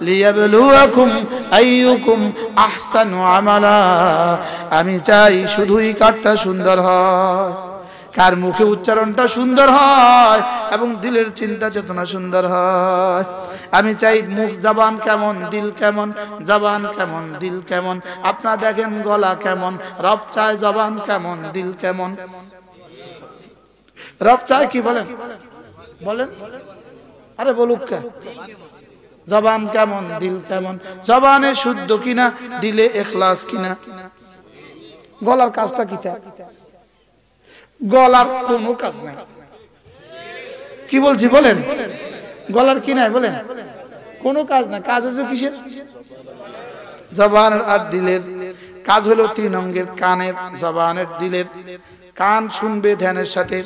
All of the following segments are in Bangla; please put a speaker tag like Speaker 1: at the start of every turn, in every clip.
Speaker 1: লিয়াবলুয়াকুম আইয়ুকুম আহসানু আমালা। আমি চাই শুধুই কারটা সুন্দর হয়, কার মুখে উচ্চারণটা সুন্দর হয় এবং দিলের চিন্তা চেতনা সুন্দর হয়। আমি চাই মুখ জবান কেমন, দিল কেমন, জবান কেমন, দিল কেমন। আপনারা দেখেন গলা কেমন, রব চায় জবান কেমন, দিল কেমন। রব চায় কি বলেন বলেন, আরে বলুক কে, জবান কেমন, দিল কেমন। জবানে শুদ্ধ কিনা, দিলে ইখলাস কিনা। গলার কাজটা কি চায়? গলার কোনো কাজ নাই। কি বলছি বলেন, গলার কি নাই বলেন, কোনো কাজ না। কাজ হচ্ছে কিসের? জবান আর দিলের। কাজ হলো তিন অঙ্গের, কানের, জবানের, দিলের। কান শুনবে ধ্যানের সাথে,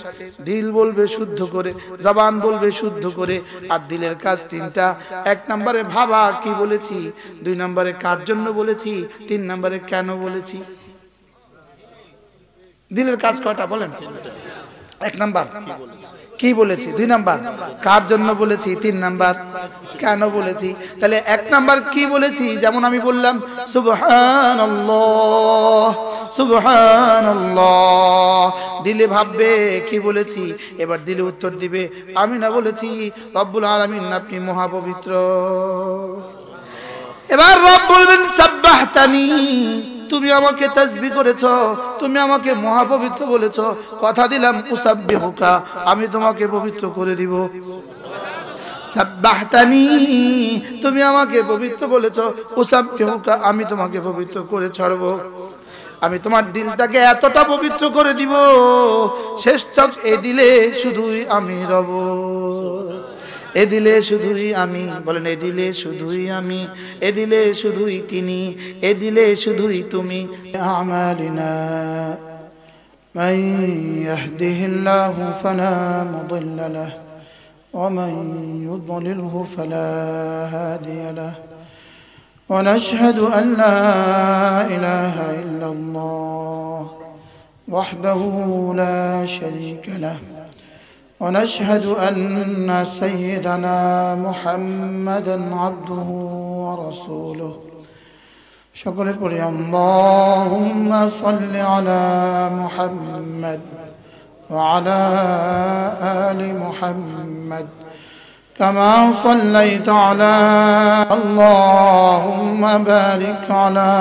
Speaker 1: দিল বলবে শুদ্ধ করে, জবান বলবে শুদ্ধ করে, আর দিলের কাজ তিনটা। এক নম্বরে ভাবা কি বলেছি, দুই নম্বরে কার জন্য বলেছি, তিন নম্বরে কেন বলেছি। দিলের কাজ কয়টা বলেন? এক নাম্বার কি বলেছি, দুই নাম্বার কার জন্য বলেছি, তিন নাম্বার কেন বলেছি। তাহলে এক নাম্বার কি বলেছি, যেমন আমি বললাম সুবহানাল্লাহ সুবহানাল্লাহ, দিলে ভাববে কি বলেছি, এবার দিলে উত্তর দিবে আমি না বলেছি রব্বুল আলামিন আপনি মহাপবিত্র। এবার রব বলবেন সাব্বাহতানি, তুমি আমাকে তাসবিহ করেছো, তুমি আমাকে মহাপবিত্র বলেছো, কথা দিলাম উসাব্বিহুকা, আমি তোমাকে পবিত্র করে দিব। সাব্বাহতানি, তুমি আমাকে পবিত্র বলেছো, উসাব্বিহুকা, আমি তোমাকে পবিত্র করে ছাড়বো। আমি তোমার দিলটাকে এতটা পবিত্র করে দিব, শেষ তক এ দিলে শুধুই আমি রব। এ দিলে শুধুই আমি, বলেন এ দিলে শুধুই আমি, এ দিলে শুধুই তিনি, এ দিলে শুধুই তুমি। আমালিনা মান ইয়াহদিহিল্লাহু ফালা মুদিল্লা লাহু ওয়া মান ইউদ্লিলহু ফালা হাদিয়া লাহু ওয়া নাশহাদু আন লা ইলাহা ইল্লাল্লাহ ওয়াহদাহু লা শারীকা লাহু ونشهد أن سيدنا محمدا عبده ورسوله شكر قولي اللهم صل على محمد وعلى آل محمد كما صليت على اللهم بارك على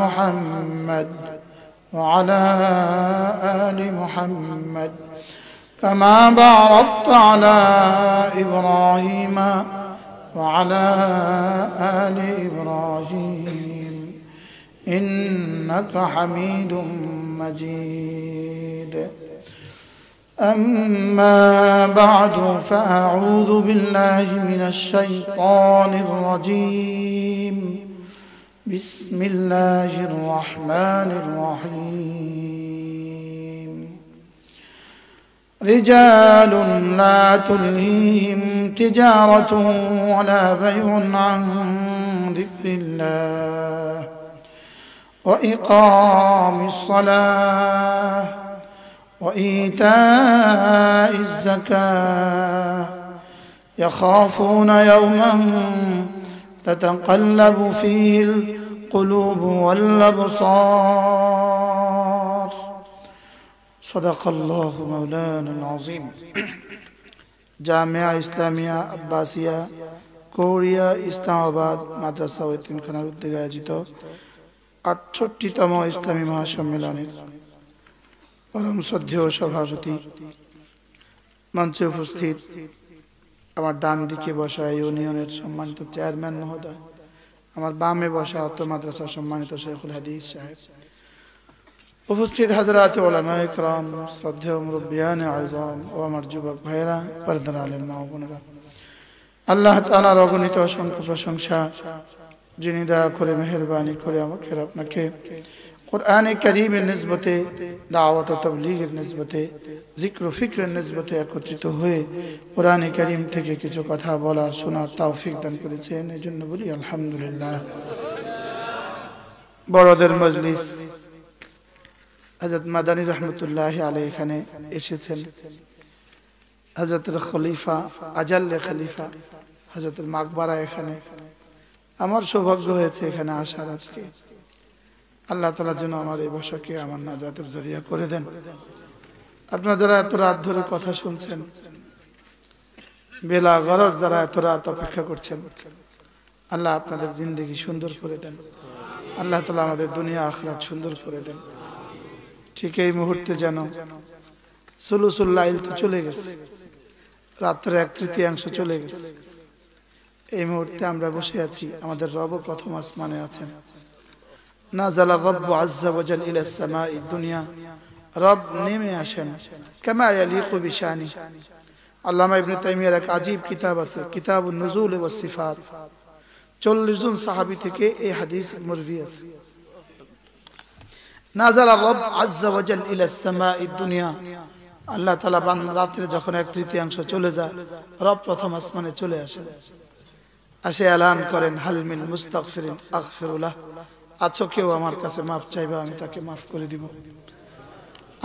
Speaker 1: محمد وعلى آل محمد كما باركت على إبراهيم وعلى آل إبراهيم إنك حميد مجيد. أما بعد فأعوذ بالله من الشيطان الرجيم. بسم الله الرحمن الرحيم. رجال لا تلهيهم تجارة ولا بيع عن ذكر الله وإقام الصلاة وإيتاء الزكاة يخافون يوما تتقلب فيه القلوب والأبصار. صدق الله مولانا العظيم. জামিয়া ইসলামিয়া আব্বাসিয়া কোরিয়া ইসলামাবাদ মাদ্রাসা ও এতিমখানার উদ্যোগে আয়োজিত ৬৮তম ইসলামী মহাসম্মেলনের পরম শ্রদ্ধেয় সভাপতি, মঞ্চে উপস্থিত আমার ডান দিকে বসা ইউনিয়নের সম্মানিত চেয়ারম্যান মহোদয়, আমার বামে বসা অত্র মাদ্রাসার সম্মানিত শেখুল হাদিস সাহেব, উপস্থিত হাজরাত উলামায়ে কেরাম, শ্রদ্ধেয় মুরব্বিয়ানে আযম ও আমার যুবক ভাইয়েরা, পর্দার আলেম মা ও বোনেরা, আল্লাহ তাআলার অগণিত অসংখ্য প্রশংসা, যিনি দয়া করে মেহেরবানি করে আমাকে আপনাকে কোরআনে কারীমের নিসবতে, দাওয়াত ও তাবলীগের নিসবতে, জিক্র ও ফিকরের নিসবতে একত্রিত হয়ে কোরআনে কারীম থেকে কিছু কথা বলার শোনার তৌফিক দান করেছেন, এই জন্য বলি আলহামদুলিল্লাহ। বড়দের মজলিস হযরত মাদানী রহমতুল্লাহ আলাইহি এখানে এসেছেন। হযরতের খলিফা, আজাল্লে খলিফা হযরতের মাকবারা এখানে। আমার সৌভাগ্য হয়েছে এখানে আসার আজকে। আল্লাহ তাআলা যেন আমার এই বসাকে আমার নাজাতের জরিয়া করে দেন। আপনারা যারা এত রাত ধরে কথা শুনছেন, বেলা গরজ যারা এত রাত অপেক্ষা করছেন, আল্লাহ আপনাদের জিন্দেগি সুন্দর করে দেন। আল্লাহ তাআলা আমাদের দুনিয়া আখিরাত সুন্দর করে দেন। ঠিক এই মুহূর্তে যেন সুলুসুল লাইল তো চলে গেছে, রাত্রে 1/3 চলে গেছে। এই মুহূর্তে আমরা বসে আছি, আমাদের রব প্রথম আসমানে আছেন। নাযালা রাব্বু আযযা ওয়া জাল ইলা সামাঈ দুনিয়া, রব নেমে আসেন কামা ইয়ালিকু বিশানি। আল্লামা ইবনে তাইমিয়ার এক আজীব কিতাব আছে, কিতাবুন নুজুল ওয়াস সিফাত। 40 জন সাহাবী থেকে এই হাদিস মারভি আছে। নাযালা রাব আযযা ওয়া জাল ইলা সামাঈ দুনিয়া, আল্লাহ তাআলা রাত্রে যখন 1/3 চলে যায়, রব প্রথম আসমানে চলে আসেন। আসে এলান করেন, হাল মিন মুস্তাগফিরিন আগফিরুলাহ, আছো কেউ আমার কাছে মাফ চাইবা, আমি তাকে মাফ করে দিব।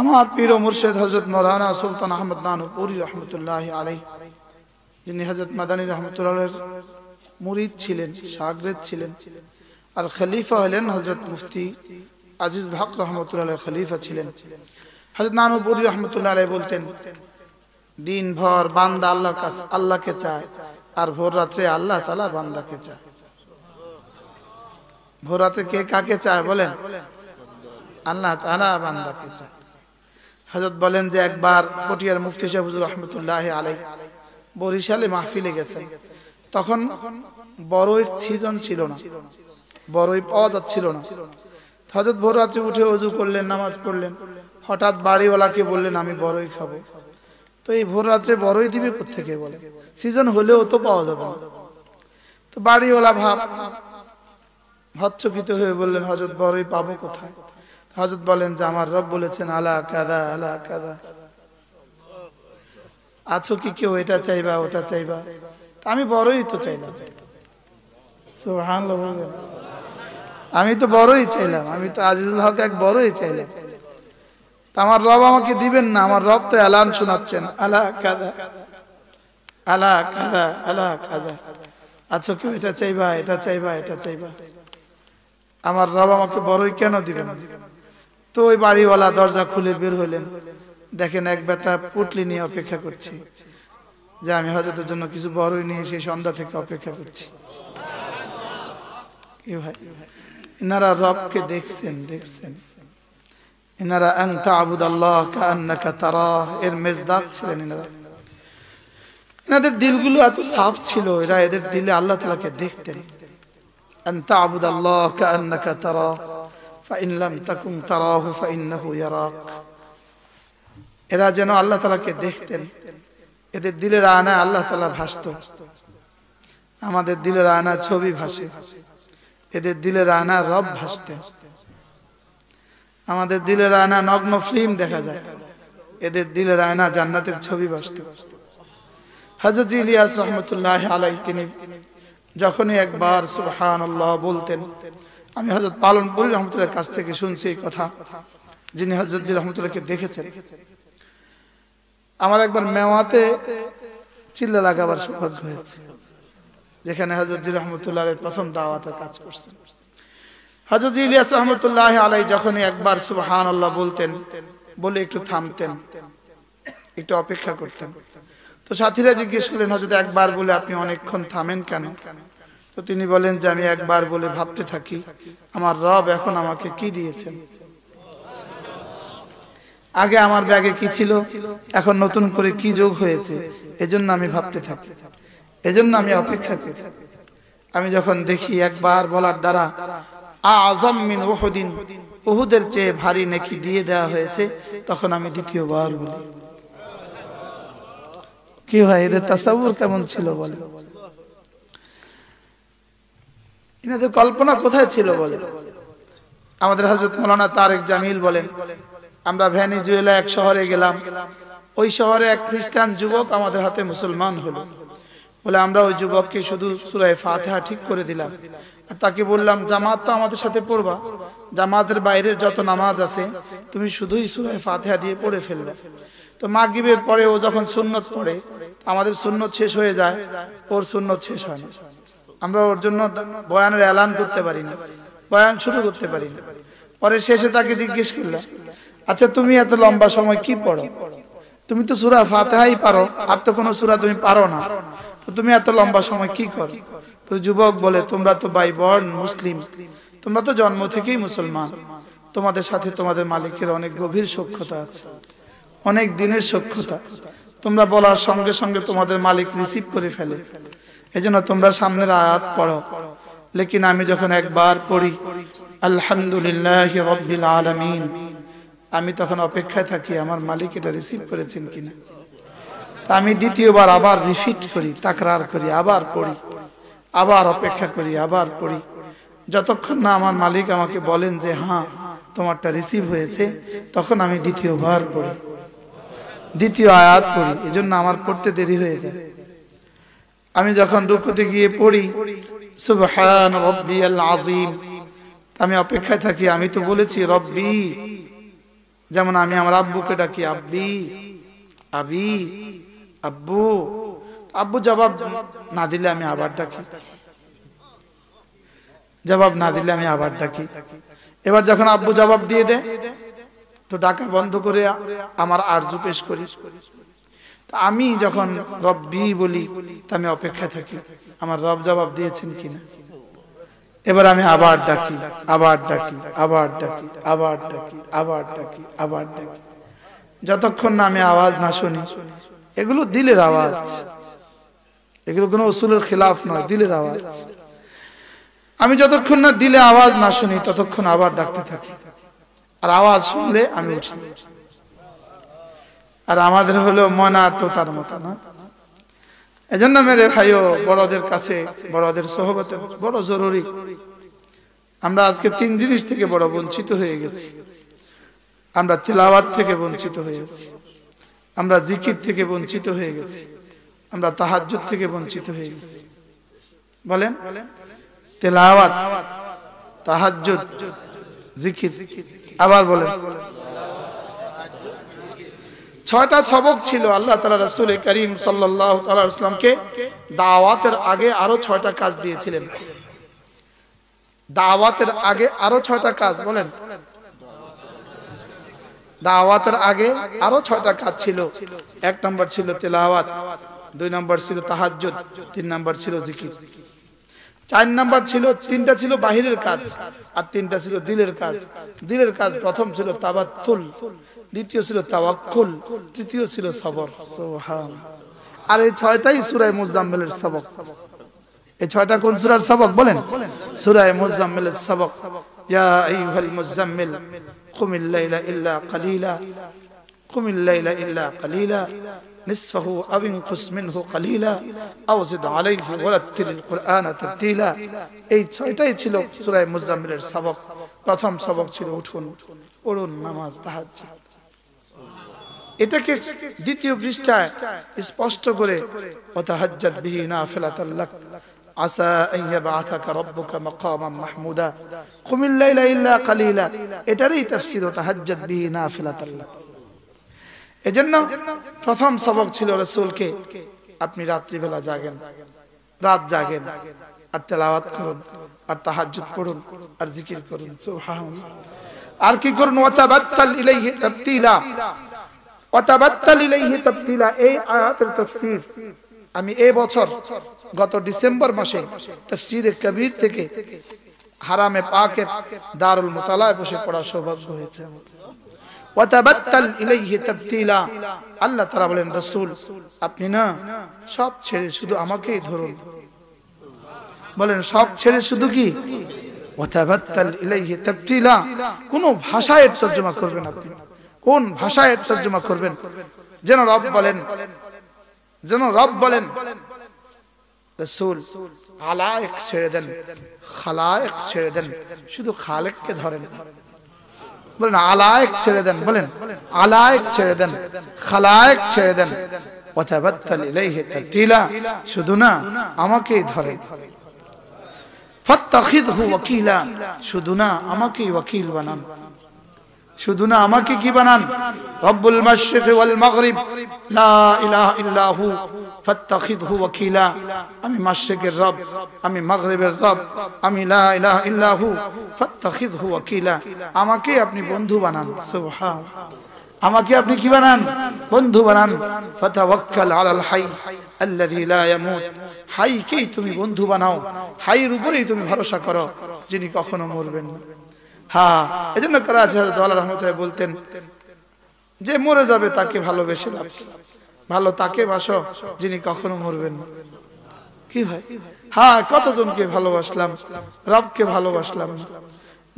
Speaker 1: আমার পীর ও মুর্শিদ হযরত মাওলানা সুলতান আহমদ নানুপুরি রহমতুল্লাহি আলাইহি, যিনি হযরত মাদানী রহমতুল্লাহর মুরিদ ছিলেন, শাগরেদ ছিলেন, আর খলিফা হলেন হযরত মুফতি আজিজুল হক রহমতুল্লাহর খলিফা ছিলেন। হযরত নানুপুরি রহমতুল্লাহ আলাইহি বলতেন, দিনভর বান্দা আল্লাহর কাছে আল্লাহকে চায়, আর ভোর রাত্রে আল্লাহ তাআলা বান্দাকে চায়। ভোর রাতে কে কাকে চায় বলেন? আল্লাহ তাআলা বান্দাকে চায়। হযরত বলেন যে একবার পটিয়ার মুফতি সাহেব হুজুর রহমতুল্লাহি আলাইহি বরিশালে মাহফিলে গেছেন। তখন বড়ইর সিজন ছিল না, বড়ই পাওয়া যাচ্ছিল না। হযরত ভোর রাতে উঠে ওযু করলেন, নামাজ পড়লেন, হঠাৎ বাড়িওয়ালাকে বললেন আমি বড়ই খাবো। তো এই ভোর রাত্রে বড়ই দিবে কোত্থেকে বলে, সিজন হলেও তো পাওয়া যাবে না। তো বাড়িওয়ালা হচ্চকিত হয়ে বললেন, হযরত বড়ই পাবো কোথায়? হযরত বলেন যে আমার রব বলেছেন আলা কাদা আলা কাদা, আছো কি কেউ এটা চাইবা ওটা চাইবা? আমি বড়ই তো চাইলাম, সুবহানাল্লাহ বলবেন, আমি তো বড়ই চাইলাম, আমি তো আজিজুল হক এক বড়ই চাইলাম। আমার রব আমাকে দিবেন না? আমার রব তো এলান শোনাচ্ছেন, আলা কাদা আলা কাদা আলা কাদা, আছো কেউ এটা চাইবা এটা চাইবা এটা চাইবা? আমার রব আমাকে বড়ই কেন দিবেন? তো ওই বাড়িওয়ালা দরজা খুলে বের হইলেন, দেখেন এক বেটা পুটলি নিয়ে অপেক্ষা করছে যে আমি হযরতের জন্য কিছু বড়ই নিয়ে সেই সন্ধ্যা থেকে অপেক্ষা করছি। কি ভাই, ইনারা রবকে দেখছেন, দেখছেন ইনারা আন তা'বুদাল্লাহ কাআন্নাকা তারাহ এর মেজদাক ছিলেন ইনারা। এনাদের দিলগুলো এত সাফ ছিল, এরা এদের দিলে আল্লাহ তাআলাকে দেখতেন। আন তা'বুদাল্লাহ কাআন্নাকা তারাহ ফাইন লাম তাকুন তারাহু ফাইন্নাহু ইয়ারাক। এরা যেন আল্লাহ তাআলাকে দেখতেন, এদের দিলের আয়নায় আল্লাহ তাআলা ভাসতো। আমাদের দিলের আয়নায় ছবি ভাসে, এদের দিলের আয়নায় রব ভাসতেন। আমাদের দিলের আয়না নগ্ন ফিল্ম দেখা যায়, এদের দিলের আয়না জান্নাতের ছবি ভাসত। হযরত ইলিয়াস রাহমাতুল্লাহি আলাইহি তিনি যখনই একবার সুবহানাল্লাহ বলতেন, আমি হযরত পালনপুরি রহমতুল্লাহর কাছ থেকে শুনছি এই কথা, যিনি হযরত জি রহমতুল্লাহকে দেখেছেন। আমার একবার মেওয়াতে চিল্লা লাগাবার সৌভাগ্য হয়েছে, যেখানে হযরত জি রহমতুল্লাহর প্রথম দাওয়াতের কাজ করছেন। হযরত ইলিয়াস রাহমাতুল্লাহি আলাইহি যখনই একবার সুবহানাল্লাহ বলতেন, বলে একটু থামতেন, একটু অপেক্ষা করতেন। তো সাথীরা জিজ্ঞেস করলেন, হযরত একবার বলে আপনি অনেকক্ষণ থামেন কেন? তো তিনি বলেন যে আমি একবার বলে ভাবতে থাকি আমার রব এখন আমাকে কি দিয়েছেন। আগে আমার ব্যাগে কি ছিল, এখন নতুন করে কি যোগ হয়েছে, এজন্য আমি ভাবতে থাকি, এজন্য আমি অপেক্ষা করি। আমি যখন দেখি একবার বলার দ্বারা আযম মিন উহুদিন, উহুদের চেয়ে ভারী নেকি দিয়ে দেওয়া হয়েছে, তখন আমি দ্বিতীয়বার বলি। কি হয়, এদের তাসাউর কেমন ছিল বলে, এনাদের কল্পনা কোথায় ছিল বলে। আমাদের হযরত মাওলানা তারেক জামিল বলেন, আমরা ভেনেজুয়েলা এক শহরে গেলাম, ওই শহরে এক খ্রিস্টান যুবক আমাদের হাতে মুসলমান হলো। বলে আমরা ওই যুবককে শুধু সূরা ফাতিহা ঠিক করে দিলাম, আর তাকে বললাম জামাত তো আমাদের সাথে পড়বা, জামাতের বাইরের যত নামাজ আছে তুমি শুধুই সূরা ফাতিহা দিয়ে পড়ে ফেলবে। তো মাগরিবের পরে ও যখন সুন্নত পড়ে, আমাদের সুন্নত শেষ হয়ে যায়, ওর সুন্নত শেষ হয় না। আমরা ওর জন্য বয়ানের এলান করতে পারি না, বয়ান শুরু করতে পারি না। পরে শেষে তাকে জিজ্ঞেস করলাম, আচ্ছা তুমি এত লম্বা সময় কি পড়ো? তুমি তো সূরা ফাতিহাই পারো, আর তো কোনো সূরা তুমি পারো না, তো তুমি এত লম্বা সময় কি করো? তো যুবক বলে, তোমরা তো বাই বর্ন মুসলিম, তোমরা তো জন্ম থেকেই মুসলমান, তোমাদের সাথে তোমাদের মালিকের অনেক গভীর সখ্যতা আছে, অনেক দিনের সখ্যতা। তোমরা বলার সঙ্গে সঙ্গে তোমাদের মালিক রিসিভ করে ফেলে, এজন্য তোমরা সামনের আয়াত পড়ো। লেকিন আমি যখন একবার পড়ি আলহামদুলিল্লাহি রাব্বিল আলামিন, আমি তখন অপেক্ষায় থাকি আমার মালিক এটা রিসিভ করেছেন কিনা। আমি দ্বিতীয়বার আবার রিপিট করি, তাকরার করি, আবার পড়ি, আবার অপেক্ষা করি, আবার পড়ি, যতক্ষণ না আমার মালিক আমাকে বলেন যে হ্যাঁ তোমারটা রিসিভ হয়েছে, তখন আমি দ্বিতীয়বার পড়ি, দ্বিতীয় আয়াত পড়ি। এজন্য আমার পড়তে দেরি হয়ে যায়। আমি যখন রুকুতে গিয়ে পড়ি সুবহান রাব্বিয়াল আযীম, আমি অপেক্ষায় থাকি। আমি তো বলেছি রব্বি, যেমন আমি আমার আব্বুকে ডাকি আব্বি, আবি, আব্বু। আব্বু জবাব না দিলে আমি আবার ডাকি, জবাব না দিলে আমি আবার ডাকি। এবার যখন আব্বু জবাব দিয়ে দেয়, তো ডাকা বন্ধ করে আমার আরজু পেশ করি। আমি যখন রব্বি বলি, তা আমি অপেক্ষায় থাকি আমার রব জবাব দিয়েছেন কিনা। এবার আমি আবার ডাকি, আবার ডাকি, আবার ডাকি, আবার ডাকি, আবার ডাকি, আবার ডাকি, যতক্ষণ না আমি আওয়াজ না শুনি। এগুলো দিলের আওয়াজ, এগুলো কোনো উসুলের খিলাফ নয়, দিলের আওয়াজ। আমি যতক্ষণ না দিলে আওয়াজ না শুনি, ততক্ষণ আবার ডাকতে থাকি। আর আওয়াজ শুনলে আমি উঠি। আর আমাদের হলো মনার তো তার মতো না। এজন্য মেরে ভাইও, বড়দের কাছে বড়দের সোহবতে বড় জরুরি। আমরা আজকে 3 জিনিস থেকে বড় বঞ্চিত হয়ে গেছি। আমরা তেলাওয়াত থেকে বঞ্চিত হয়ে গেছি, আমরা জিকির থেকে বঞ্চিত হয়ে গেছি, আমরা তাহাজ্জুদ থেকে বঞ্চিত হয়ে গেছি। বলেন, তেলাওয়াত, তাহাজ্জুদ, জিকির। আবার বলেন, 6টা সবক ছিল। আল্লাহ তাআলা রাসূল করিম সাল্লাল্লাহু আলাইহি ওয়াসাল্লামকে দাওয়াতের আগে আরো 6টা কাজ দিয়েছিলেন। দাওয়াতের আগে আরো 6টা কাজ। বলেন, দাওয়াতের আগে আরো 6টা কাজ ছিল। 1 নম্বর ছিল তেলাওয়াত, 2 নম্বর ছিল তাহাজ্জুদ, 3 নম্বর ছিল জিকির, 4 নম্বর ছিল, 3টা ছিল বাহিরের কাজ আর 3টা ছিল দিলের কাজ। দিলের কাজ প্রথম ছিল তাবাত্তুল, দ্বিতীয় ছিল তাওয়াক্কুল, তৃতীয় ছিল সবর। সুবহানাল্লাহ। আর এই 6টাই সূরা মুজাম্মিলের সবক। এই 6টা কোন সূরার সবক? বলেন, সূরা মুজাম্মিলের সবক। ইয়া আইয়ুহাল মুজাম্মিল কুমিল লাইলা ইল্লা কালিলা, কুমিল লাইলা ইল্লা কালিলা, নিসফাহু আও ইনকুস মিনহু কালিলা আও জিদ আলাইহি ওয়ারাত্তিলিল কুরআনা তারতিলা। এই 6টাই ছিল সূরা মুজাম্মিলের সবক। প্রথম সবক ছিল উঠুন, পড়ুন নামাজ, তাহাজ্জুদ। এটাকে দ্বিতীয় পৃষ্ঠায় স্পষ্ট করে ওয়াতাহাজ্জাদ বিহি নাফিলাতাল লাক আসা আন ইয়াবআথাকা রাব্বুকা মাকামান মাহমুদা কুমিল লাইলা ইল্লা কালিলা। এটারই তাফসীর ওয়াতাহাজ্জাদ বিহি নাফিলাতাল লাক। এজন্য প্রথম সবক ছিল রাসূলকে, আপনি রাত্রি বেলা জাগেন, রাত জাগেন, আর তেলাওয়াত করুন, আর তাহাজ্জুদ পড়ুন, আর জিকির করুন। সুবহানাল্লাহ। আর কি করুন? ওয়াতাবাত্তাল ইলাইহি তাবতিলা, ওয়াতাবাত্তাল ইলাইহি তাবতিলা। এই আয়াতের তাফসীর আমি এই বছর গত ডিসেম্বর মাসে তাফসীরে কবির থেকে হারামে পাকের দারুল মুতালায় বসে পড়ার সৌভাগ্য হয়েছে। ওয়াতাবাত্তাল ইলাইহি তাবতিলা। আল্লাহ তাআলা বলেন, রাসূল আপনি না সব ছেড়ে শুধু আমাকেই ধরুন। বলেন, সব ছেড়ে শুধু কি? ওয়াতাবাত্তাল ইলাইহি তাবতিলা। কোন ভাষায় তরজমা করবেন আপনি? কোন ভাষায় তরজমা করবেন? যেন রব বলেন, যেন রব বলেন, রাসূল আলায়েক ছেড়ে দেন, খালায়েক ছেড়ে দেন, শুধু খালেককে ধরেন। বলেন, আলায়েক ছেড়ে দেন, বলেন আলায়েক ছেড়ে দেন, খালায়েক ছেড়ে দেন, ওয়াতাবাত্তাল ইলাইহি তাবতিলা। শুধু না আমাকেই ধরেন। ফাত্তাখিযহু ওয়াকিলা। শুধু না আমাকেই ওয়াকিল বানান। শুধু না, আমাকে কি বানান? রব্বুল মাশরিক ওয়াল মাগরিব লা ইলাহা ইল্লা হু ফাত্তাখিযহু ওয়াকিলা। আমি মাশরিকের রব, আমি মাগরিবের রব, আমি লা ইলাহা ইল্লা হু ফাত্তাখিযহু ওয়াকিলা। আমাকে আপনি বন্ধু বানান। সুবহানাল্লাহ। আমাকে আপনি কি বানান? বন্ধু বানান। ফাতাওয়াক্কাল আলাল হাই আল্লাযী লা ইয়ামুত। হাইকেই তুমি বন্ধু বানাও, হাইয়ের উপরেই তুমি ভরসা করো, যিনি কখনো মরবেন না। হ্যাঁ, এজন্য করাচি হযরত আল্লাহ রাহমাতুল্লাহ বলতেন যে মরে যাবে তাকে ভালোবেসে লাভ কি? ভালো তাকে বাসো যিনি কখনো মরবেন না। কি ভাই? হ্যাঁ, কতজনকে ভালোবাসলাম, রবকে ভালোবাসলাম না।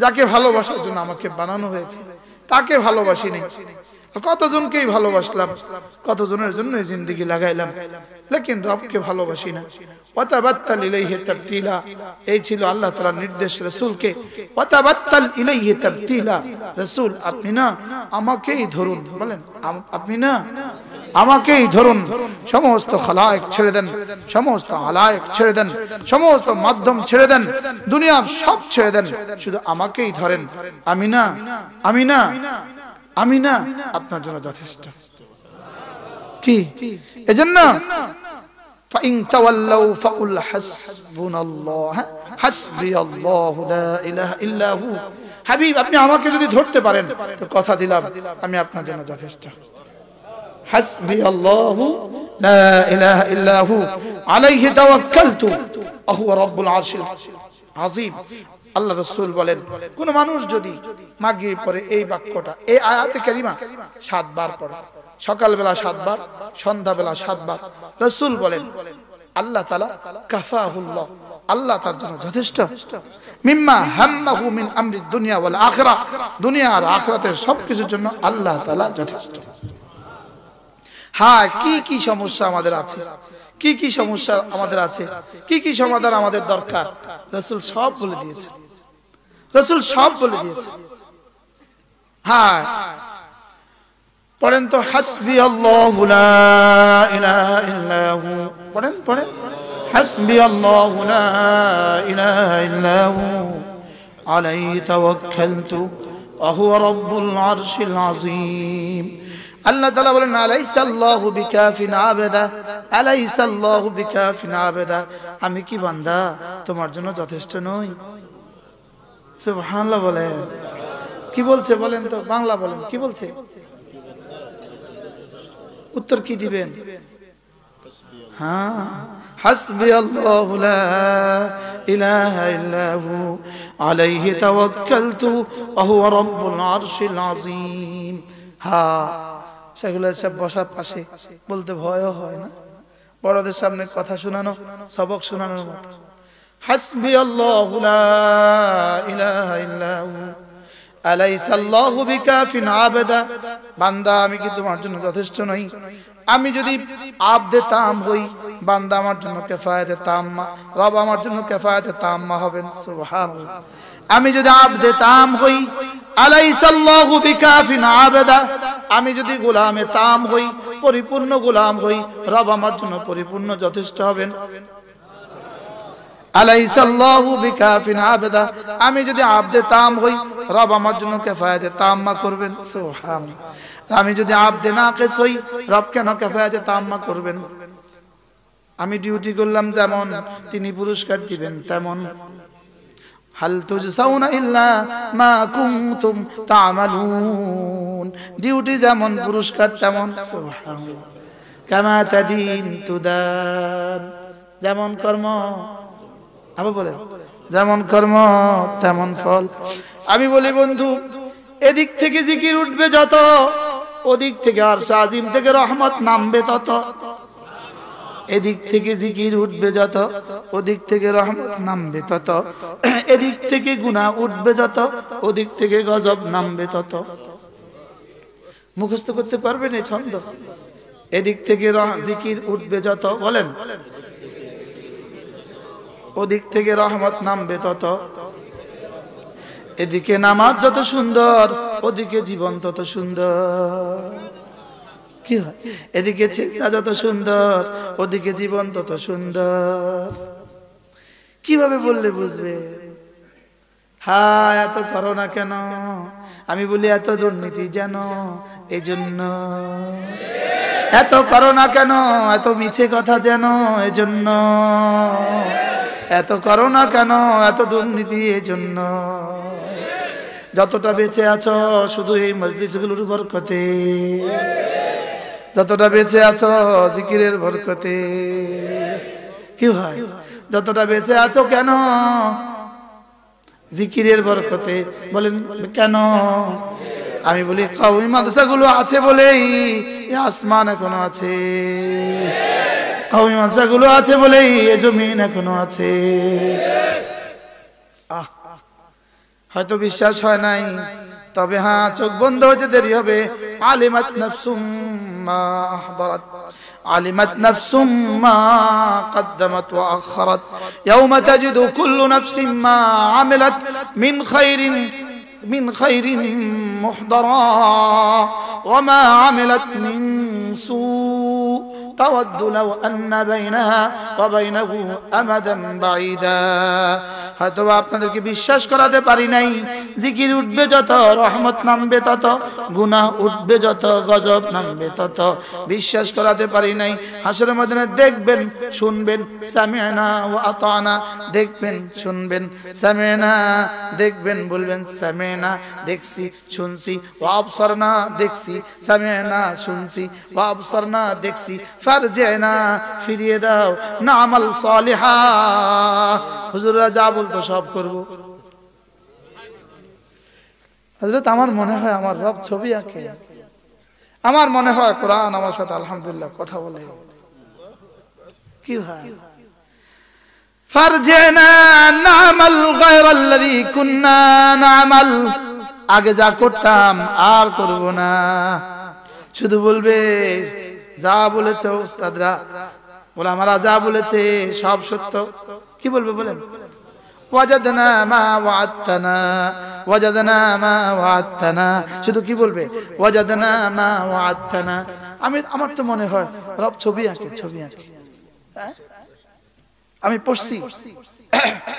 Speaker 1: যাকে ভালোবাসার জন্য আমাকে বানানো হয়েছে তাকে ভালোবাসি নাই। কতজনকেই ভালোবাসলাম, কতজনের জন্য জিন্দেগি লাগাইলাম, লেকিন রবকে ভালোবাসি না। ওয়াতাবাত্তাল ইলাইহি তাবতিলা, এই ছিল আল্লাহ তাআলার নির্দেশ রাসূলকে। ওয়াতাবাত্তাল ইলাইহি তাবতিলা, রাসূল আপনি না আমাকেই ধরুন। বলেন, আপনি না আমাকেই ধরুন। সমস্ত খালায়েক ছেড়ে দেন, সমস্ত আলায়েক ছেড়ে দেন, সমস্ত মাধ্যম ছেড়ে দেন, দুনিয়ার সব ছেড়ে দেন, শুধু আমাকেই ধরেন। আমি না, আমি না, আমি না আপনার জন্য যথেষ্ট। কি এজন্য ফাইন তাওয়াল্লাউ ফাকুল হাসবুনাল্লাহ হাসবিয়াল্লাহু লা ইলাহা ইল্লা হু। হাবিব, আপনি আমাকে যদি ধরতে পারেন তো কথা দিলাম আমি আপনার জন্য যথেষ্ট। হাসবিয়াল্লাহু লা ইলাহা ইল্লা হু আলাইহি তাওয়াক্কালতু ওয়া হুয়া রাব্বুল আরশিল আযীম। আল্লাহ রাসূল বলেন, কোন মানুষ যদি মাগরিব পড়ে এই বাক্যটা, এই আয়াতে কারিমা 7 বার পড়ে, সকালবেলা 7 বার, সন্ধ্যাবেলা 7 বার, রাসূল বলেন আল্লাহ তাআলা কাফাহুল্লাহ, আল্লাহ তার জন্য যথেষ্ট। মিম্মা হাম্মাহু মিন আমরি দুনিয়া ওয়াল আখিরাহ, দুনিয়া আর আখিরাতের সবকিছুর জন্য আল্লাহ তাআলা যথেষ্ট। হ্যাঁ, কি কি সমস্যা আমাদের আছে, কি কি সমস্যা আমাদের আছে, কি কি সমাধান আমাদের দরকার, রাসূল সব বলে দিয়েছে, রাসূল সব বলে দিয়েছে। হ্যাঁ, পড়েন তো হাসবিয়াল্লাহু লা ইলাহা ইল্লা হু, পড়েন পড়েন, হাসবিয়াল্লাহু লা ইলাহা ইল্লা হু আলাইহি তাওয়াক্কালতু ওয়া হুয়া রাব্বুল আরশিল আযীম। আল্লাহ তাআলা বলেন, আলাইসাল্লাহু বিকাফিন আবাদা, আলাইসাল্লাহু বিকাফিন আবাদা। আমি কি বান্দা তোমার জন্য যথেষ্ট নই? সুবহানাল্লাহ বলেন। কি বলছে বলেন তো, বাংলা বলেন, কি বলছে? উত্তর কি দিবেন? হ্যাঁ, হাসবিয়াল্লাহু লা ইলাহা ইল্লা হু আলাইহি তাওয়াক্কালতু ওয়া হুয়া রাব্বুল আরশিল আযীম। হ্যাঁ, সেগুলো সব বসার পাশে বলতে ভয়ও হয় না, বড়দের সামনে কথা শোনানো, সবক শোনানোর মতো। হাসবিয়াল্লাহু লা ইলাহা ইল্লা হু আলাইসাল্লাহু বিকাফিন আবাদা। বান্দা আমি কি তোমার জন্য যথেষ্ট নই? আমি যদি আবদে তাম হই, বান্দা আমার জন্য কিফায়াতে তাম্মা, রব আমার জন্য কিফায়াতে তাম্মা হবেন। সুবহানাল্লাহ। আমি যদি আবদে তাম হই, আলাইসাল্লাহু বিকাফিন আবাদা, আমি যদি গোলামে তাম হই, পরিপূর্ণ গোলাম হই, রব আমার জন্য পরিপূর্ণ যথেষ্ট হবেন। আলাইসাল্লাহু বিকাফিন আবাদা, আমি যদি আবদে তাম হই, রব আমার জন্য কিফায়াতে তাম্মা করবেন। সুবহানাল্লাহ। আমি যদি আবদে নাকিস হই, রব কেন কিফায়াতে তাম্মা করবেন? আমি ডিউটি করলাম যেমন, তিনি পুরস্কার দিবেন তেমন। হাল তুজসাউনা ইল্লা মা কুনতুম তা'মালুন, ডিউটি যেমন পুরস্কার তেমন। সুবহানাল্লাহ। কামা তাদিন তুদান, যেমন কর্ম, আবার বলে যেমন কর্ম তেমন ফল। আমি বলি বন্ধু, এদিক থেকে জিকির উঠবে যত, ওদিক থেকে আরশ আজিম থেকে রহমত নামবে তত। এদিক থেকে জিকির উঠবে যত, ওদিক থেকে রহমত নামবে তত। এদিক থেকে গুনাহ উঠবে যত, ওদিক থেকে গজব নামবে তত। মুখস্থ করতে পারবেন এই ছন্দ? এদিক থেকে জিকির উঠবে যত, বলেন, ওদিক থেকে রহমত নামবে তত। এদিকে নামাজ যত সুন্দর, ওদিকে জীবন তত সুন্দর। কি হয়? এদিকে সিজদা যত সুন্দর, ওদিকে জীবন তত সুন্দর। কিভাবে বললে বুঝবে? হ্যাঁ এত করো না কেন? আমি বলি এত দুর্নীতি যেন, এজন্য। এত করো না কেন? এত মিছে কথা যেন, এজন্য। এত করো না কেন? এত দুর্নীতি এজন্য। যতটা বেঁচে আছো শুধু এই মজলিসগুলোর বরকতে, যতটা বেঁচে আছো জিকিরের বরকতে। কি হয়? যতটা বেঁচে আছো কেন? জিকিরের বরকতে। বলেন কেন? আমি বলি কওমি মাদ্রাসাগুলো আছে বলেই আসমান এখনো আছে, কওমি মাদ্রাসাগুলো আছে বলেই এ জমিন এখনো আছে। হয়তো বিশ্বাস হয় নাই, তবে হ্যাঁ চোখ বন্ধ হতে দেরি হবে। আলিমাত নাফসুম মা আহদারাত, আলিমাত নাফসুম মা কদ্দামাত ওয়া আখখারাত, ইয়াওমা তাজিদু কুল্লু নাফসিন মা আমিলাত মিন খাইরিন মুহদারা ওয়া মা আমিলাত মিন সু তাওয়াদ্দু লাউ আন্না বাইনাহা ওয়া বাইনাহু আমাদান বাঈদা। হয়তো আপনাদেরকে বিশ্বাস করাতে পারি নাই, জিকির উঠবে যত রহমত নামবে তত, গুনাহ উঠবে যত গজব নামবে তত। বিশ্বাস করাতে পারি নাই। হাসরের ময়দানে দেখবেন শুনবেন সামি'না ওয়া আতা'না, দেখবেন শুনবেন সামি'না, দেখবেন বলবেন সামি'না দেখছি শুনছি, ওয়া আবসারনা দেখছি সামি'না শুনছি, ওয়া আবসারনা দেখছি, ফারজি'না ফিরিয়ে দাও না'মাল সালিহা। হুজুররা যা বলতো সব করব। হযরত আমার মনে হয় আমার রব ছবি আঁকে, আমার মনে হয় কোরআন আমার সাথে আলহামদুলিল্লাহ কথা বলে। কি হয়? ফারজি'না না'মাল গায়রাল্লাযী কুন্না না'মাল, আগে যা করতাম আর করব না। শুধু বলবে যা বলেছে উস্তাদরা ওলামারা যা বলেছে সব সত্য। কি বলবে বলেন? ওয়াজাদনা মা ওয়া'আদতানা, ওয়াজাদনা মা ওয়া'আদতানা। শুধু কি বলবে? ওয়াজাদনা মা ওয়া'আদতানা। আমার তো মনে হয় রব ছবি আঁকে, ছবি আঁকে। আমি পড়ছি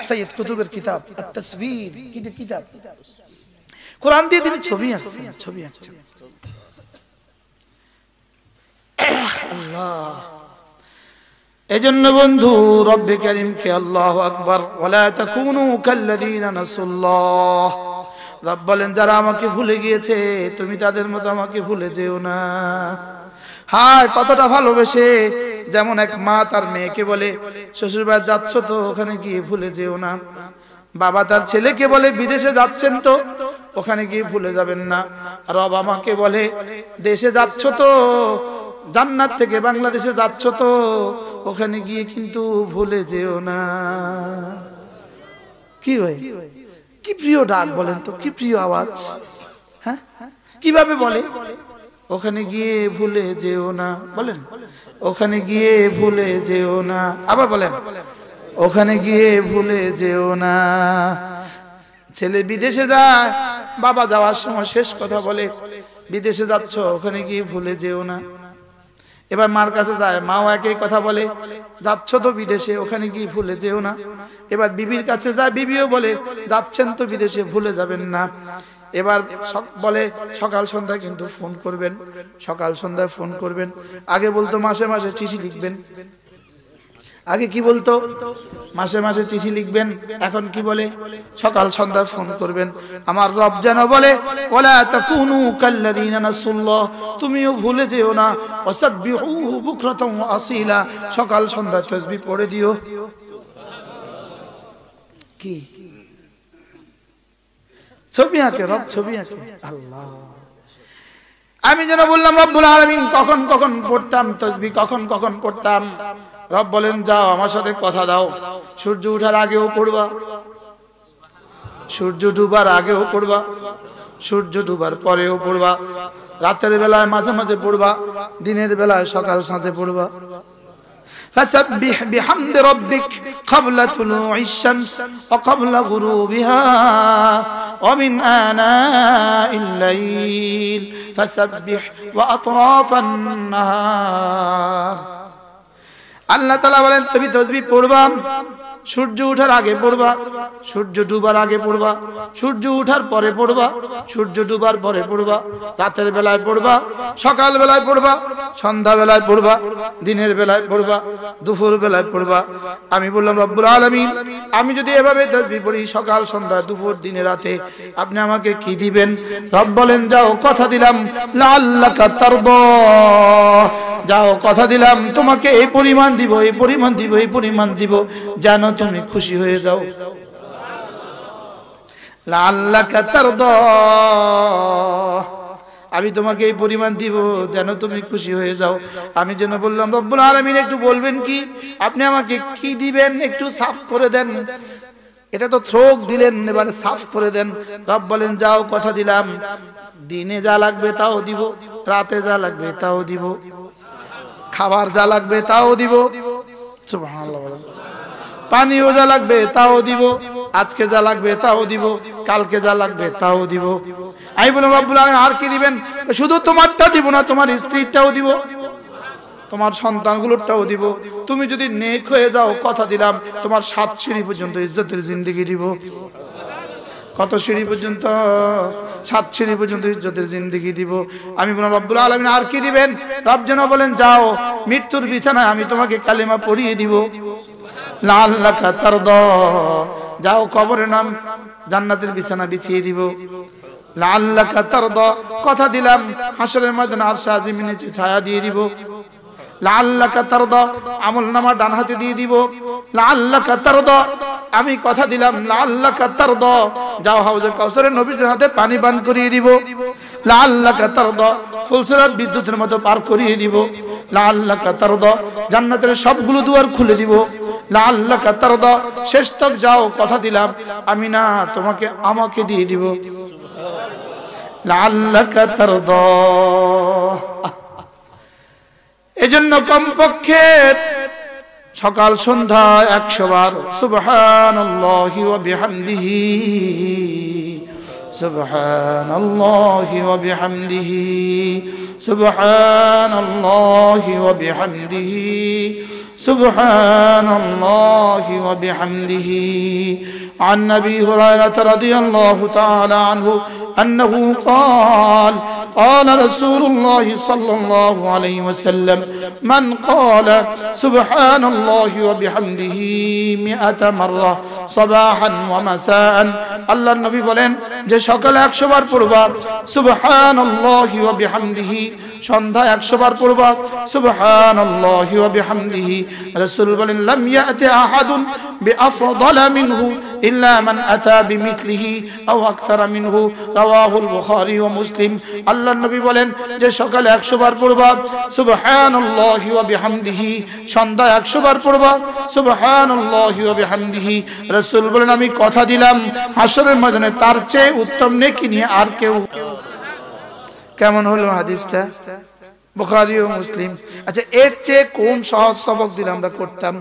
Speaker 1: সৈয়দ কুতুবের কিতাব আত-তাসবীর, কিতাব কোরআন দিয়ে তিনি ছবি আঁকছেন, ছবি আঁকছেন। আল্লাহ, এজন্য বন্ধু রব্বে কারীমকে আল্লাহু আকবার, ওয়ালা তাকুনু কাল্লাযীনা নাসুল্লাহ। রব বলেন যারা আমাকে ভুলে গিয়েছে তুমি তাদের মতো আমাকে ভুলে যেও না। হায় কতটা ভালোবেসে, যেমন এক মা তার মেয়েকে বলে শ্বশুরবাড়ি যাচ্ছ তো ওখানে গিয়ে ভুলে যেও না। বাবা তার ছেলেকে বলে বিদেশে যাচ্ছেন তো ওখানে গিয়ে ভুলে যাবেন না। রব আমাকে বলে দেশে যাচ্ছ তো, জান্নাত থেকে বাংলাদেশে যাচ্ছ তো ওখানে গিয়ে কিন্তু ভুলে যেও না। কি ভাই, কি প্রিয় ডাক বলেন তো, কি প্রিয় আওয়াজ। হ্যাঁ কিভাবে বলে? ওখানে গিয়ে ভুলে যেও না। বলেন ওখানে গিয়ে ভুলে যেও না। আবার বলেন ওখানে গিয়ে ভুলে যেও না। ছেলে বিদেশে যায়, বাবা যাওয়ার সময় শেষ কথা বলে বিদেশে যাচ্ছ ওখানে গিয়ে ভুলে যেও না। এবার মার কাছে যায়, মাও একই কথা বলে যাচ্ছ তো বিদেশে ওখানে গিয়ে ভুলে যেও না। এবার বিবির কাছে যায়, বিবিও বলে যাচ্ছেন তো বিদেশে ভুলে যাবেন না। এবার বলে সকাল সন্ধ্যায় কিন্তু ফোন করবেন, সকাল সন্ধ্যায় ফোন করবেন। আগে বলতো মাসে মাসে চিঠি লিখবেন, আগে কি বলতো মাসে মাসে চিঠি লিখবেন, এখন কি বলে সকাল সন্ধ্যায় ফোন করবেন। আমার রব যেন বলে ওয়ালা তাকুনু কাল্লাযীনা নাসুল্লাহ, তুমিও ভুলে যেও না। ওয়াসাব্বিহুহু বুকরাতাও ওয়া আসীলা, সকাল সন্ধ্যায় তাসবিহ পড়ে দিও। কি ছবি আঁকে রব, ছবি আঁকে আল্লাহ। আমি যেন বললাম রব্বুল আলামিন কখন কখন পড়তাম তাসবিহ, কখন কখন পড়তাম। রব বলেন যাও আমার সাথে কথা দাও, সূর্য ওঠার আগেও পড়বা, সূর্য ডুবার আগেও পড়বা, সূর্য ডুবার পরেও পড়বা, রাতের বেলায় মাঝে মাঝে পড়বা, দিনের বেলায় সকাল সাঁঝে পড়বা। فسبح بحمد ربك قبل طلوع الشمس وقبل غروبها ومن آناء الليل فسبح وأطراف النهار। আল্লাহ তাআলা বলেন তুমি তাসবিহ পড়বা সূর্য ওঠার আগে পড়বা, সূর্য ডুবার আগে পড়বা, সূর্য ওঠার পরে পড়বা, সূর্য ডুবার পরে পড়বা, রাতের বেলায় পড়বা, সকাল বেলায় পড়বা, সন্ধ্যা বেলায় পড়বা, দিনের বেলায় পড়বা, দুপুর বেলায় পড়বা। আমি বললাম রব্বুল আলামিন, আমি যদি এভাবে তাসবিহ পড়ি সকাল সন্ধ্যা দুপুর দিনে রাতে, আপনি আমাকে কি দিবেন? রব বলেন, যাও কথা দিলাম, লাআল্লাকা তারদা, যাও কথা দিলাম তোমাকে এই পরিমাণ দিব, এই পরিমাণ দিব, এই পরিমাণ দিব, যেন তুমি খুশি হয়ে যাও। লাআল্লাকা তারদা, আমি তোমাকে এই পরিমাণ দিব যেন তুমি খুশি হয়ে যাও। আমি যেন বললাম, রব্বুল আলামিন একটু বলবেন কি, আপনি আমাকে কি দিবেন একটু সাফ করে দেন। এটা তো থ্রোক দিলেন, এবারে সাফ করে দেন। রব বলেন, যাও কথা দিলাম, দিনে যা লাগবে তাও দিব, রাতে যা লাগবে তাও দিব, খাবার যা লাগবে তাও দিব, সুবহানাল্লাহ, পানিও যা লাগবে তাও দিব, আজকে যা লাগবে তাও দিব, কালকে যা লাগবে তাও দিব। আমি বললাম, রব্বুল আলামিন আর কি দিবেন? শুধু তোমারটা দিব না, তোমার স্ত্রীটাও দিব, তোমার সন্তানগুলোরটাও দিব। তুমি যদি নেক হয়ে যাও, কথা দিলাম তোমার 7 সিঁড়ি পর্যন্ত ইজ্জতের জিন্দেগি দিব। কত সিঁড়ি পর্যন্ত? 7 সিঁড়ি পর্যন্ত ইজ্জতের জিন্দেগি দিব। আমি বললাম, রব্বুল আলামিন আর কি দিবেন? রব যেন বলেন, যাও মৃত্যুর বিছানায় আমি তোমাকে কালিমা পড়িয়ে দিব, লাআল্লাকা তারদা, যাও কবরে নাম, জান্নাতের বিছানা বিছিয়ে দিব, লাআল্লাকা তারদা, কথা দিলাম হাসরের ময়দানে আরশে আজিমের নিচে ছায়া দিয়ে দিব, লাআল্লাকা তারদা, আমলনামা ডান হাতে দিয়ে দিব, লাআল্লাকা তারদা, আমি কথা দিলাম, লাআল্লাকা তারদা, যাও হাউজে কাউসারের নবীর হাতে পানি পান করিয়ে দিব, লাআল্লাকা তারদা, ফুলসিরাত বিদ্যুতের মতো পার করিয়ে দিব, লাআল্লাকা তারদা, জান্নাতের সবগুলো দুয়ার খুলে দিব, লাআল্লাকা তারদা, শেষ তক যাও কথা দিলাম আমি না তোমাকে আমাকে দিয়ে দিব, লাআল্লাকা তারদা। এজন্য কমপক্ষে সকাল সন্ধ্যা 100 বার সুবহানাল্লাহি ওয়া বিহামদিহি, সুবহানাল্লাহি ওয়া বিহামদিহি, সুবহানাল্লাহি ওয়া বিহামদিহি, সুবহানাল্লাহি ওয়া বিহামদিহি। عن أبي هريرة رضي الله تعالى عنه أنه قال قال رسول الله صلى الله عليه وسلم من قال سبحان الله وبحمده 100 مرة صباحا ومساء, আল্লাহর নবী বলেন যে সকালে 100 বার পড়বা সুবহানাল্লাহি ওয়া বিহামদিহি, সন্ধ্যা 100 বার পড়বা সুবহানাল্লাহি ওয়া বিহামদিহি। রাসূল বলেন, লাম ইয়াতি আহাদুন বিআফদালা মিনহু ইল্লা মান আতা বিমিথলিহি আও আকসারা মিনহু, রাওয়াহুল বুখারী ওয়া মুসলিম। আল্লাহর নবী বলেন যে সকালে 100 বার পড়বা সুবহানাল্লাহি ওয়া বিহামদিহি, সন্ধ্যা 100 বার পড়বা সুবহানাল্লাহি ওয়া বিহামদিহি। রাসূল বলেন, আমি কথা দিলাম হাসরের ময়দানে তার চেয়ে উত্তম নেকি নিয়ে আর কেউ। কেমন হলো হাদিসটা? বুখারী ও মুসলিম। আচ্ছা, এর চেয়ে কোন সহজ সবক দিলে আমরা করতাম?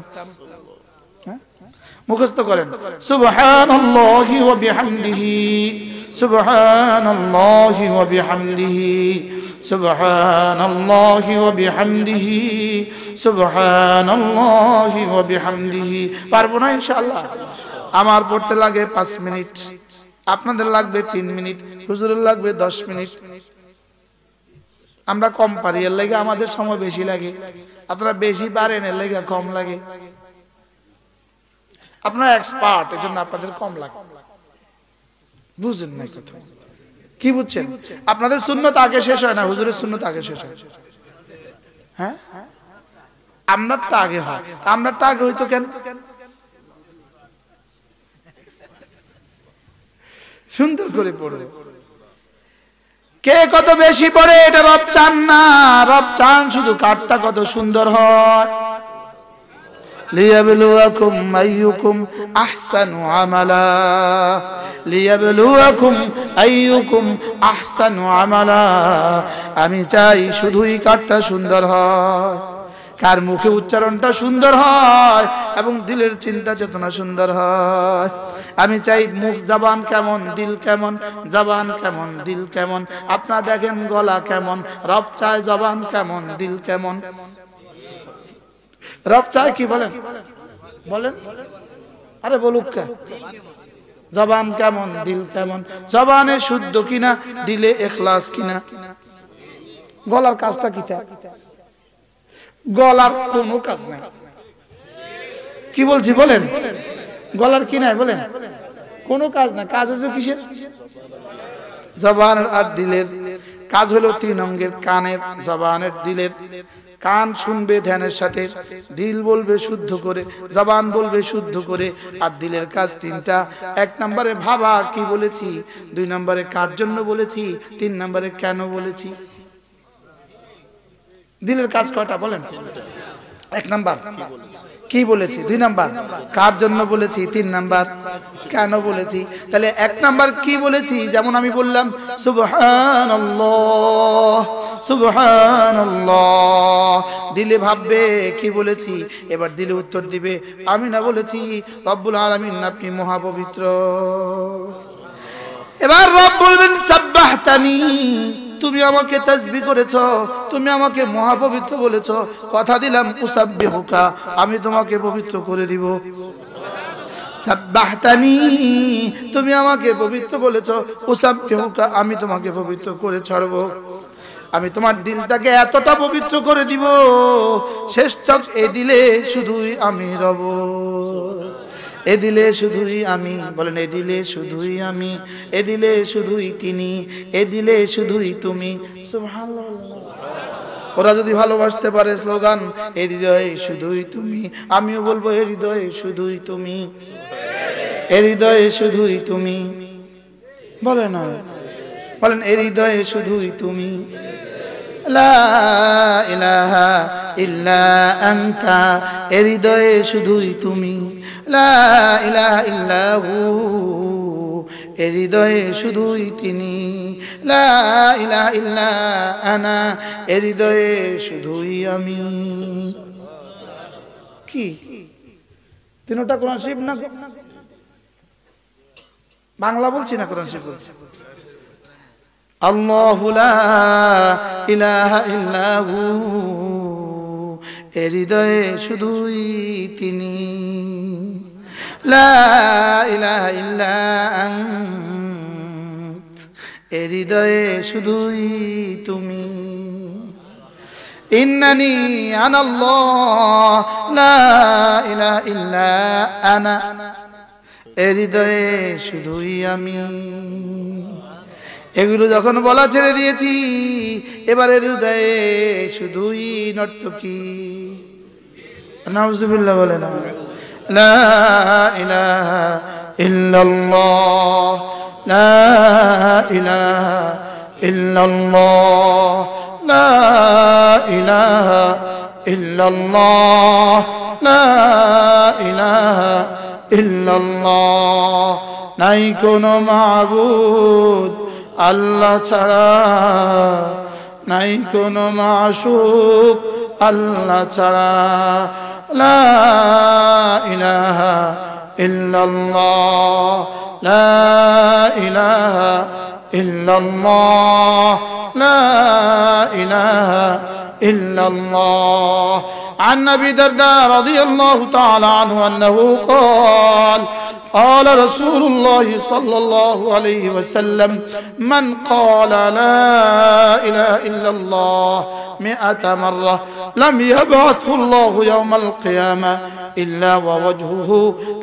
Speaker 1: মুখস্থ করেন, সুবহানাল্লাহি ওয়া বিহামদিহি, সুবহানাল্লাহি ওয়া বিহামদিহি, সুবহানাল্লাহি ওয়া বিহামদিহি, সুবহানাল্লাহি ওয়া বিহামদিহি। পারবো না ইনশাআল্লাহ? আমার পড়তে লাগে 5 মিনিট, আপনাদের লাগবে 3 মিনিট, হুজুরের লাগবে 10 মিনিট। আমরা কম পারি, এর লাগে আমাদের সময় বেশি লাগে। আপনারা বেশি পারেন, এর লাগে কম লাগে। আপনারা এক্সপার্ট, এজন্য আপনাদের কম লাগে। বুঝেন না কথা? কি বুঝছেন? আপনাদের সুন্নত আগে শেষ হয় না, হুজুরের সুন্নত আগে শেষ হয়। হ্যাঁ, আমরারটা আগে হয়। আমরারটা আগে হইতো কেন? সুন্দর করে পড়বে। কে কত বেশি পড়ে এটা রব চান না, রব চান শুধু কাঠটা কত সুন্দর হয়। লিয়াবলুয়াকুম আইয়ুকুম আহসানু আমালা, লিয়াবলুয়াকুম আইয়ুকুম আহসানু আমালা। আমি চাই শুধুই কাঠটা সুন্দর হয়, কার মুখে উচ্চারণটা সুন্দর হয় এবং দিলের চিন্তা চেতনা সুন্দর হয়। আমি চাই মুখ জবান কেমন, দিল কেমন, জবান কেমন, দিল কেমন। আপনারা দেখেন গলা কেমন, রব চায় জবান কেমন, দিল কেমন। রব চায় কি বলেন? বলেন আরে বলুক কে, জবান কেমন দিল কেমন, জবানে শুদ্ধ কিনা দিলে ইখলাস কিনা। গলার কাজটা কিটা? গলার কোনো কাজ নাই। কি বলছি বলেন? গলার কি নাই বলেন? কোনো কাজ না। কাজ হচ্ছে কিসের? জবান আর দিলের কাজ হলো তিন অঙ্গের, কানের, জবানের, দিলের। কান শুনবে ধ্যানের সাথে, দিল বলবে শুদ্ধ করে, জবান বলবে শুদ্ধ করে, আর দিলের কাজ তিনটা। এক নম্বরে ভাবা কি বলেছি, দুই নম্বরে কার জন্য বলেছি, তিন নম্বরে কেন বলেছি। দিলের কাজ কয়টা বলেন? এক নাম্বার কি বলেছি, দুই নাম্বার কার জন্য বলেছি, তিন নাম্বার কেন বলেছি। তাহলে এক নাম্বার কি বলেছি, যেমন আমি বললাম সুবহানাল্লাহ সুবহানাল্লাহ, দিলে ভাববে কি বলেছি, এবার দিলে উত্তর দিবে আমি না বলেছি রব্বুল আলামিন আপনি মহাপবিত্র। এবার রব বলবেন সাব্বাহতানি, তুমি আমাকে তাসবিহ করেছো, তুমি আমাকে মহাপবিত্র বলেছো, কথা দিলাম উসাব্বিহুকা, আমি তোমাকে পবিত্র করে দিব। সাব্বাহতানি, তুমি আমাকে পবিত্র বলেছো, উসাব্বিহুকা, আমি তোমাকে পবিত্র করে ছাড়বো। আমি তোমার দিলটাকে এতটা পবিত্র করে দিব, শেষ তক এ দিলে শুধুই আমি রব, এ দিলে শুধুই আমি, বলেন এ দিলে শুধুই আমি, এ দিলে শুধুই তিনি, এ দিলে শুধুই তুমি। সুবহানাল্লাহ। ওরা যদি ভালোবাসতে পারে স্লোগান এ হৃদয়ে শুধুই তুমি, আমিও বলবো এ হৃদয়ে শুধুই তুমি, এ হৃদয়ে শুধুই তুমি। বলে না, বলেন এ হৃদয়ে শুধুই তুমি। লা ইলাহা ইল্লা আনতা, এ হৃদয়ে শুধুই তুমি। লা ইলাহা ইল্লাহু, এ হৃদয়ে শুধুই তিনি। লা ইলাহা ইল্লা আনা, এ হৃদয়ে শুধুই আমি। কি তিনটা কোরআন শরীফ না? বাংলা বলছি না কোরআন শরীফ বলছি। আল্লাহু লা ইলাহা ইল্লাহু, এ হৃদয়ে শুধুই তিনি। লা ইলাহা ইল্লা আনত, এ হৃদয়ে শুধুই তুমি। ইন্নানি আনাল্লাহ লা ইলাহা ইল্লা আনা, এ হৃদয়ে শুধুই আমি। এগুলো যখন বলা ছেড়ে দিয়েছি, এবারে হৃদয়ে শুধুই নর্তকী। নাউজুবিল্লাহ বলে না। লা ইলাহা ইল্লাল্লাহ, লা ইলাহা ইল্লাল্লাহ, লা ইলাহা ইল্লাল্লাহ, লা ইলাহা ইল্লাল্লাহ। নাই কোনো মাবুদ আল্লাহ ছাড়া, নাই কোনো মাশূক আল্লাহ ছাড়া। লা ইলাহা ইল্লাল্লাহ, লা ইলাহা ইল্লাল্লাহ, লা ইলাহা ইল্লাল্লাহ। عن أبي الدرداء رضي الله تعالى عنه أنه قال قال رسول الله صلى الله عليه وسلم من قال لا إله إلا الله 100 مرة لم يبعثه الله يوم القيامة إلا ووجهه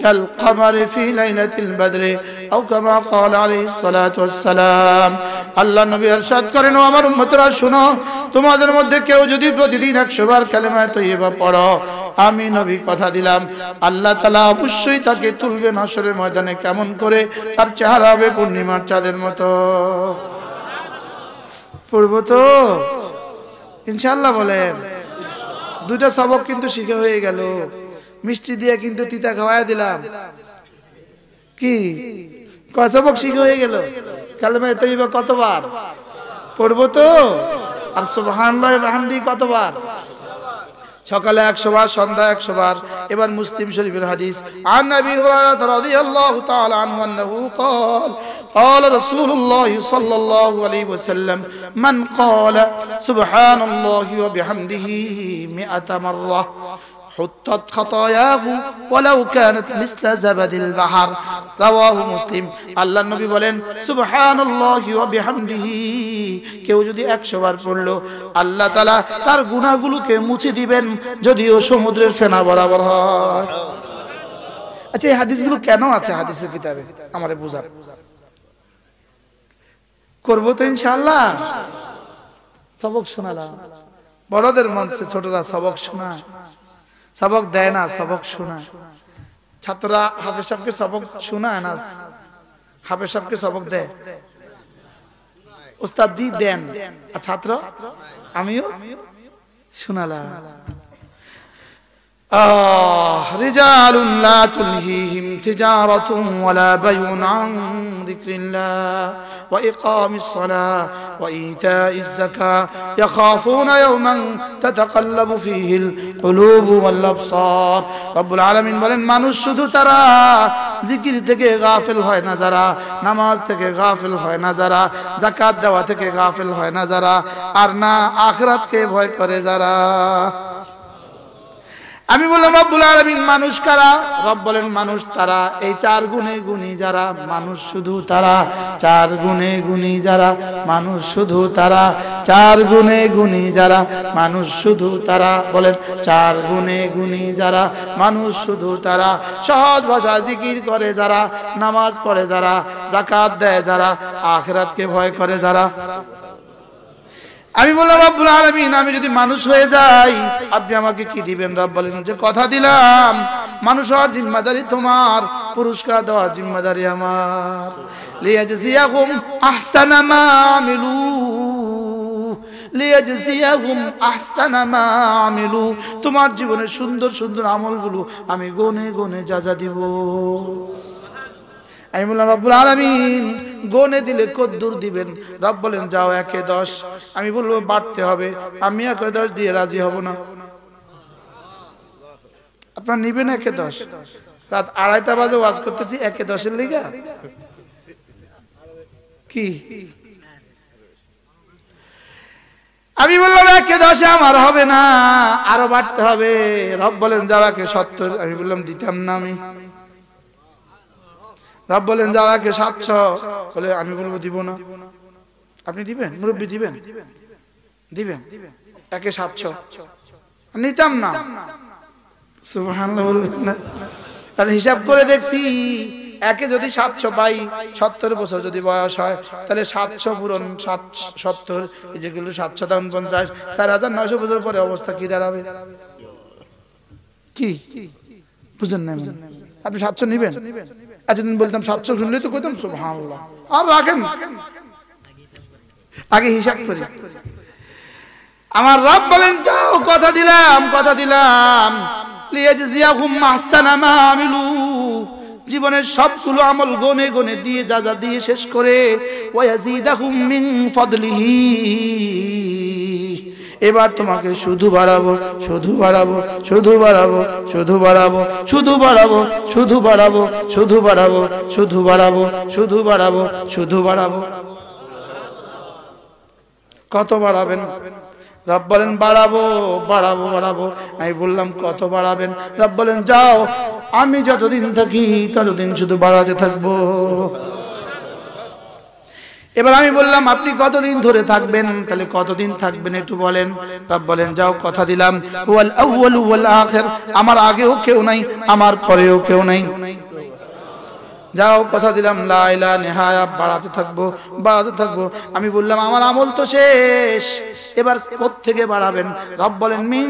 Speaker 1: كالقمر في ليلة البدر أو كما قال عليه الصلاة والسلام. আল্লাহ নবী ইরশাদ করেন, ও আমার উম্মতরা শুনো, তোমাদের মধ্যে কেউ যদি প্রতিদিন 100 বার কালেমা তৈয়বা পড়ো, আমি নবী কথা দিলাম আল্লাহ তাআলা অবশ্যই তাকে তুলবেন হাশরের ময়দানে। কেমন করে? তার চেহারা হবে পূর্ণিমার চাঁদের মতো। পড়ব তো ইনশাআল্লাহ বলেন। দুইটা সবক কিন্তু শিখে হয়ে গেল, মিষ্টি দিয়ে কিন্তু তিতা খাওয়ায় দিলাম। কি কয় সবক শিখে হয়ে গেল? কালেমা তৈয়বা কতবার পড়ব তো? আর সুবহানাল্লাহ ওয়া বিহামদিহি কতবার? সকালে 100 বার, সন্ধ্যা 100 বার। এবার মুসলিম শরীফের হাদিস, আন নবী হুরায়রা রাদিয়াল্লাহু তাআলা আনহু আন্নাহু قال قال رسول الله صلى الله عليه وسلم من قال سبحان الله وبحمده 100 مرة হুত্তাত খাতায়াহু ওয়ালাউ কানাত মিসলা যাবাদিল বাহর, রাওয়াহু মুসলিম। আল্লাহর নবী বলেন সুবহানাল্লাহি ওয়া বিহামদিহি, কেউ যদি 100 বার পড়লো আল্লাহ তাআলা তার গুনাহগুলোকে মুছে দিবেন, যদিও সমুদ্রের ফেনা বরাবর হয়। আচ্ছা, এই হাদিসগুলো কেন আছে হাদিসের কিতাবে আমারে বুঝান। করবো তো ইনশাআল্লাহ। সবক শোনালাম, বড়দের মঞ্চে ছোটরা সবক শোনায়, সবক দেয় না, সবক শোনায়। ছাত্ররা হাফেজ সাহেবকে সবক শোনায় না, হাফেজ সাহেবকে সবক দেয়, উস্তাদ জি দেন, আর ছাত্র আমিও শোনালাম। রিজালুন লা তুলহিহিম তিজারাতুন ওয়ালা বাইউন আন যিকরিল্লাহ ওয়া ইকামিস সালাহ ওয়া ইতাইজ যাকাহ ইয়াখাফুনা ইয়াওমান তাতাকাল্লাবু ফীহিল কুলুবু ওয়াল আবসার। রব্বুল আলামিন বলেন, মানুষ শুধু তারা জিকির থেকে গাফিল হয় না যারা, নামাজ থেকে গাফিল হয় না যারা, যাকাত দেওয়া থেকে গাফিল হয় না যারা, আর না আখিরাতকে ভয় করে যারা। আমি বললাম রব্বুল আলামিন মানুষ কারা? রব বলেন মানুষ তারা এই 4 গুণে গুণী যারা, মানুষ শুধু তারা 4 গুণে গুণী যারা, মানুষ শুধু তারা 4 গুণে গুণী যারা, মানুষ শুধু তারা, বলেন 4 গুণে গুণী যারা, মানুষ শুধু তারা, সহজ ভাষা জিকির করে যারা, নামাজ পড়ে যারা, যাকাত দেয় যারা, আখিরাতকে ভয় করে যারা। আমি বললাম রব্বুল আলামিন আমি যদি মানুষ হয়ে যাই আপনি আমাকে কি দিবেন? রব বলেন যে কথা দিলাম, মানুষ হওয়ার জিম্মাদারি তোমার, পুরস্কার দেওয়ার জিম্মাদারি আমার। লিয়াজজিয়াহুম আহসানা মা আমিলু, লিয়াজজিয়াহুম আহসানা মা আমিলু, তোমার জীবনের সুন্দর সুন্দর আমলগুলো আমি গুনে গুনে যা দিব। আমি বললাম রব্বুল আলামিন গনে দিলে কদ্দুর দিবেন? রব বলেন যাও 1 এ 10। আমি বলবো বাড়তে হবে, আমি 1 এ 10 দিয়ে রাজি হব না। আপনারা নিবেন 1 এ 10? রাত 2:30 বাজে ওয়াজ করতেছি 1 এ 10 এর লিগা কি? আমি বললাম 1 এ 10 আমার হবে না, আরো বাড়তে হবে। রব বলেন যাও 1 এ 70। আমি বললাম দিতাম না আমি। রব বলেন যাও 1 এ 700। বলে আমি বলবো দিব না। আপনি দিবেন? মুরব্বি দিবেন? দিবেন 1 এ 700। নিতাম না। সুবহানাল্লাহ বলবেন না? আর হিসাব করে দেখছি 1 এ যদি 700 পাই, 70 বছর যদি বয়স হয়, তাহলে 700 পূরণ 70, এই যেগুলো 750, 4900 বছর পরে অবস্থা কি দাঁড়াবে? কি বুঝেন না? আপনি 700 নিবেন? এতদিন বলতাম 700 শুনলেই তো কইতাম সুবহানাল্লাহ। আর রাখেন, আগে হিসাব করি। আমার রব বলেন যাও কথা দিলাম, কথা দিলাম, লিয়াজজিয়াহুম আহসানা মা আমিলু, জীবনের সবগুলো আমল গনে গনে দিয়ে যা যা দিয়ে শেষ করে, ওয়া ইয়াজিদাহুম মিন ফাদলিহি, এবার তোমাকে শুধু বাড়াবো, শুধু বাড়াবো, শুধু বাড়াবো, শুধু বাড়াবো, শুধু বাড়াবো, শুধু বাড়াবো, শুধু বাড়াবো, শুধু বাড়াবো, শুধু বাড়াবো, শুধু বাড়াবো। কত বাড়াবেন? রব বলেন বাড়াবো, বাড়াবো, বাড়াবো। আমি বললাম কত বাড়াবেন? রব বলেন যাও, আমি যতদিন থাকি ততদিন শুধু বাড়াতে থাকবো। এবার আমি বললাম আপনি কতদিন ধরে থাকবেন? তাহলে কতদিন থাকবেন একটু বলেন। রব বলেন যাও কথা দিলাম, ওয়াল আউয়ালু ওয়াল আখির, আমার আগেও কেউ নাই, আমার পরেও কেউ নাই। যাও কথা দিলাম, লা ইলাহা নিহায়া, বাড়াতে থাকবো, বাড়াতে থাকবো। আমি বললাম আমার আমল তো শেষ, এবার কোত্থেকে বাড়াবেন? রব বলেন মিন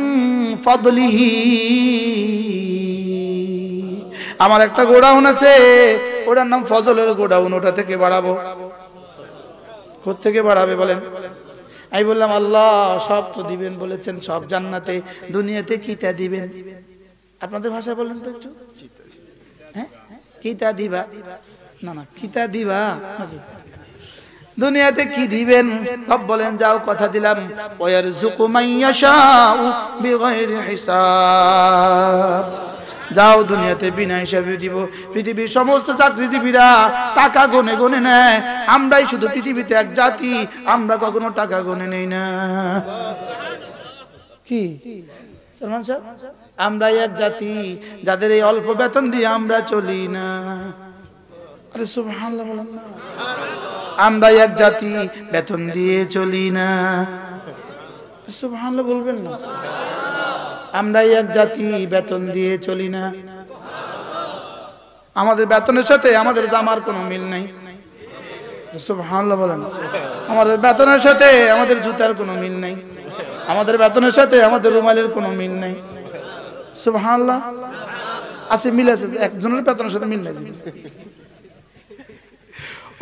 Speaker 1: ফাদলিহি, আমার একটা গোডাউন আছে, ওটার নাম ফজলের গোডাউন, ওটা থেকে বাড়াবো। কোত্থেকে বাড়াবে বলেন? আমি বললাম আল্লাহ সব তো দিবেন বলেছেন, সব জান্নাতে, দুনিয়াতে কিটা দিবেন? আপনাদের ভাষায় বলেন তো একটু। হ্যাঁ, কিটা দিবা? না না, কিটা দিবা দুনিয়াতে কি দিবেন? রব বলেন যাও কথা দিলাম, ওয়ারযুকু মান ইয়াশাউ বিগাইরি হিসাব, যাও দুনিয়াতে বিনা হিসাবে দিব। পৃথিবীর সমস্ত চাকরিজীবীরা টাকা গনে গনে নেয়, আমরাই শুধু পৃথিবীতে এক জাতি, আমরা কখনো টাকা গনে নেই না। কি সালমান সাহেব আমরা এক জাতি যাদের এই অল্প বেতন দিয়ে আমরা চলি না। আরে সুবহানাল্লাহ বলেন না। আমরা এক জাতি বেতন দিয়ে চলি না। সুবহানাল্লাহ বলবেন না। আমরা এক জাতি বেতন দিয়ে চলি না। আমাদের বেতনের সাথে আমাদের জামার কোনো মিল নাই। সুবহানাল্লাহ বলেন। আমাদের বেতনের সাথে আমাদের জুতার কোনো মিল নাই। আমাদের বেতনের সাথে আমাদের রুমালের কোনো মিল নাই। সুবহানাল্লাহ আছে, মিল আছে, একজনের বেতনের সাথে মিল নাই।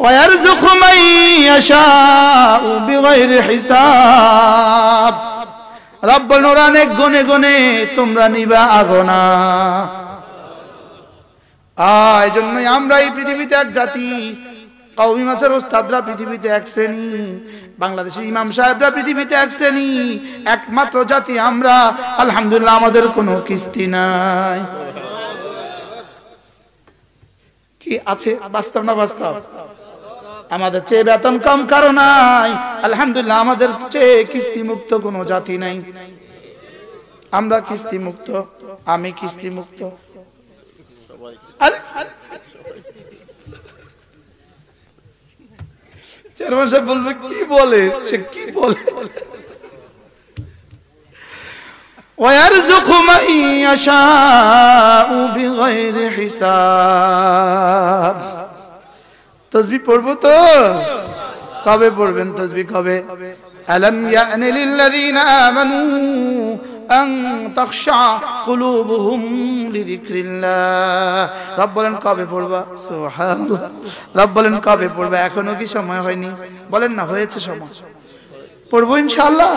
Speaker 1: ওয়ারযুকু মান ইয়াশাউ বিগাইরি হিসাব। রব্বুল নূরানে গুনে গুনে তোমরা নিবা আগনা। এই জন্যই আমরা এই পৃথিবীতে এক জাতি। কওমি মাছের ওস্তাদরা পৃথিবীতে এক শ্রেণী, বাংলাদেশের ইমাম সাহেবরা পৃথিবীতে এক শ্রেণী, একমাত্র জাতি আমরা। আলহামদুলিল্লাহ আমাদের কোনো কিস্তি নাই। কি আছে? বাস্তব না বাস্তব? আমাদের চেয়ে বেতন কম কারো নাই। আলহামদুলিল্লাহ আমাদের চেয়ে কিস্তি মুক্ত কোনো জাতি নাই। আমরা কিস্তি মুক্ত, আমি কিস্তি মুক্ত। চেয়ারম্যান সাহেব বলবে কি বলে, সে কি বলে? ويرزق من يشاء بغير حساب। তাসবিহ পড়বো তো? কবে পড়বেন তাসবিহ? কবে? আলাম ইয়ানি লিল্লাযীনা আমানু আন তাখশা কুলুবুহুম লিযিকরিল্লাহ। রব বলেন কবে পড়বা? সুবহানাল্লাহ। রব বলেন কবে পড়বা? এখনো কি সময় হয়নি? বলেন না হয়েছে সময়, পড়বো ইনশাআল্লাহ।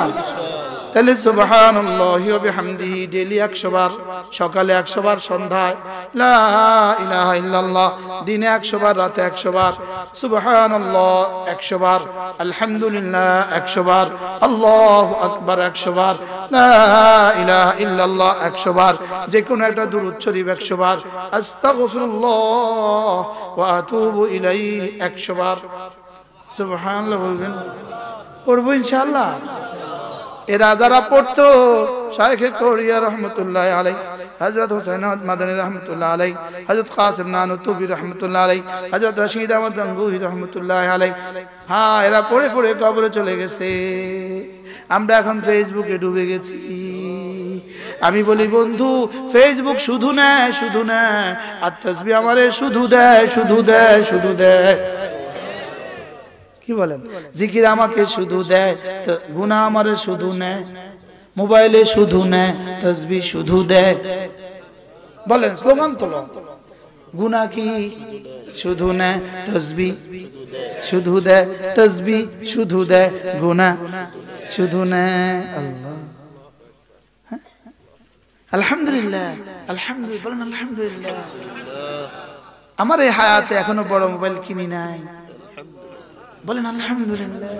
Speaker 1: তাহলে সুবহানাল্লাহি ওয়া বিহামদিহি ডেইলি 100 বার, সকালে 100 বার, সন্ধ্যায় লা ইলাহা ইল্লাল্লাহ, দিনে 100 বার, রাতে 100 বার, সুবহানাল্লাহ 100 বার, আলহামদুলিল্লাহ 100 বার, আল্লাহু আকবার 100 বার, লা ইলাহা ইল্লাল্লাহ 100 বার, যে কোনো একটা দুরূদ শরীফ 100 বার, আস্তাগফিরুল্লাহ ওয়া আতুবু ইলাইহি 100 বার। সুবহানাল্লাহ বলবেন, পড়বো ইনশাআল্লাহ। এরা যারা পড়তো শাইখ কোরিয়া রহমতুল্লাহ আলাইহি, হযরত হুসাইন আহমদ মাদানী রহমতুল্লাহ আলাইহি, হযরত কাসিম নানুতুবি রহমতুল্লাহ আলাইহি, হযরত রশিদ আহমদ গঙ্গুহি রহমতুল্লাহ আলাইহি, হ্যাঁ এরা পড়ে পড়ে কবরে চলে গেছে। আমরা এখন ফেসবুকে ডুবে গেছি। আমি বলি বন্ধু, ফেসবুক শুধু নেয়, শুধু নেয়, আর তাসবিহ আমারে শুধু দেয়, শুধু দেয়, শুধু দেয়। কি বলেন? জিকির আমাকে শুধু দেয়, গুনাহ আমারে শুধু নেয়, মোবাইলে শুধু নেয়, তাসবিহ শুধু দেয়। বলেন স্লোগান তোলো, গুনাহ কি শুধু নেয়, তাসবিহ শুধু দেয়, তাসবিহ শুধু দেয়, গুনাহ শুধু নেয়। আল্লাহ, আলহামদুলিল্লাহ, আলহামদুলিল্লাহ বলেন আলহামদুলিল্লাহ। আমার এই হায়াতে এখনো বড় মোবাইল কিনি নাই, বলেন আলহামদুলিল্লাহ।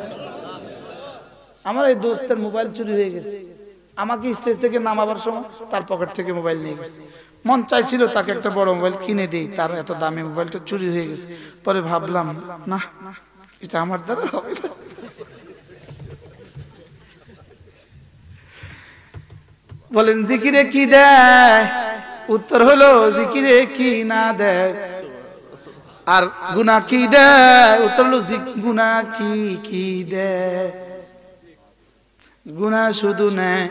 Speaker 1: আমার এই দোস্তের মোবাইল চুরি হয়ে গেছে, আমাকে স্টেজ থেকে নামাবার সময় তার পকেট থেকে মোবাইল নিয়ে গেছে। মন চাইছিল তাকে একটা বড় মোবাইল কিনে দেই, তার এত দামি মোবাইলটা চুরি হয়ে গেছে। পরে ভাবলাম না, এটা আমার দ্বারা হবে না। বলেন জিকিরে কি দেয়? উত্তর হলো জিকিরে কি না দেয়। আর গুনাহ কি দেয়? উত্তর হলো গুনাহ কি কি দেয়? গুনাহ শুধু নেয়,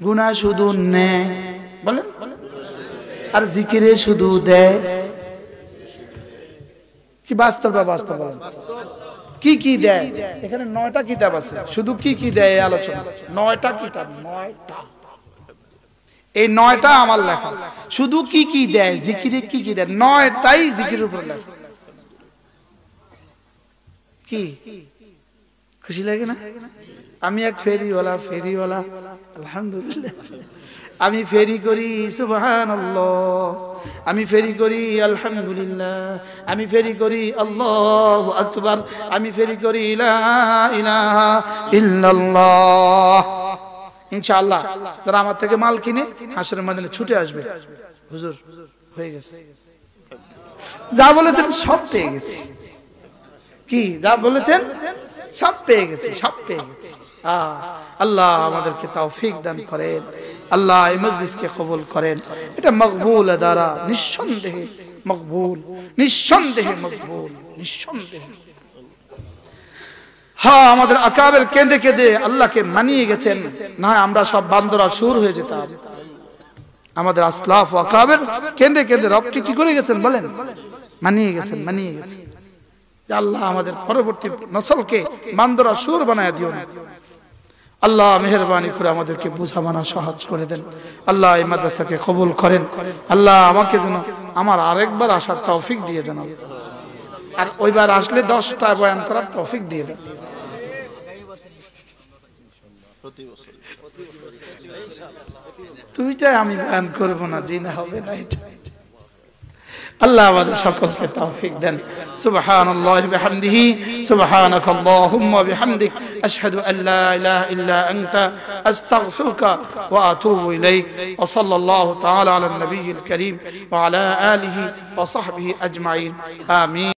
Speaker 1: গুনাহ শুধু নেয়, বলেন। আর জিকিরে শুধু দেয়। কি বাস্তব বা বাস্তব? বলেন কি কি দেয়? এখানে 9টা কিতাব আছে, শুধু কি কি দেয় এই আলোচনা। 9টা কিতাব, 9টা। এই 9টা আমার লেখা। শুধু কি কি দেয়, জিকিরে কি কি দেয়, 9টাই জিকিরের উপর লেখা। কি খুশি লাগে না? আমি এক ফেরিওয়ালা, ফেরিওয়ালা আলহামদুলিল্লাহ। আমি ফেরি করি সুবহানাল্লাহ, আমি ফেরি করি আলহামদুলিল্লাহ, আমি ফেরি করি আল্লাহু আকবার, আমি ফেরি করি লা ইলাহা ইল্লাল্লাহ। ইনশাআল্লাহ যারা আমার থেকে মাল কিনে হাসরের ময়দানে ছুটে আসবে, হুজুর হয়ে গেছে, যা বলেছেন সব পেয়ে গেছি। কি যা বলেছেন সব পেয়ে গেছি, সব পেয়ে গেছি। আল্লাহ আমাদেরকে তৌফিক দান করেন, আল্লাহ এই মজলিসকে কবুল করেন। এটা মকবুল দ্বারা নিঃসন্দেহে মকবুল, নিঃসন্দেহে মকবুল, নিঃসন্দেহে। হ্যাঁ, আমাদের আকাবের কেঁদে কেঁদে আল্লাহকে মানিয়ে গেছেন, না আমরা সব বান্দরা সুর হয়ে যেতাম। আমাদের আসলাফ ও আকাবের কেঁদে কেঁদে রবকে কি করে গেছেন বলেন? মানিয়ে গেছেন, মানিয়ে গেছেন। যে আল্লাহ আমাদের পরবর্তী নসলকে বান্দরা সুর বানায় দিও না। আল্লাহ মেহেরবানি করে আমাদেরকে বুঝা মানা সহজ করে দেন। আল্লাহ এই মাদ্রাসাকে কবুল করেন। আল্লাহ আমাকে যেন আমার আরেকবার আসার তৌফিক দিয়ে দেন, আর ওইবার আসলে 10টা বয়ান করার তৌফিক দিয়ে দেন। তুই চাই আমি বয়ান করবো না, জি না, হবে না এটা। আল্লাহ আমাদের সকলকে তৌফিক দেন। সুবহানাল্লাহি ওয়া বিহামদিহি, সুবহানাকাল্লাহুম্মা ওয়া বিহামদিক, আশহাদু আল লা ইলাহা ইল্লা আনতা, আস্তাগফিরুকা ওয়া আতুবু ইলাইক। ওয়া সাল্লাল্লাহু তাআলা আলা নবিয়্যিল কারীম ওয়া আলা আলিহি ওয়া সাহবিহি আজমাইন। আমিন।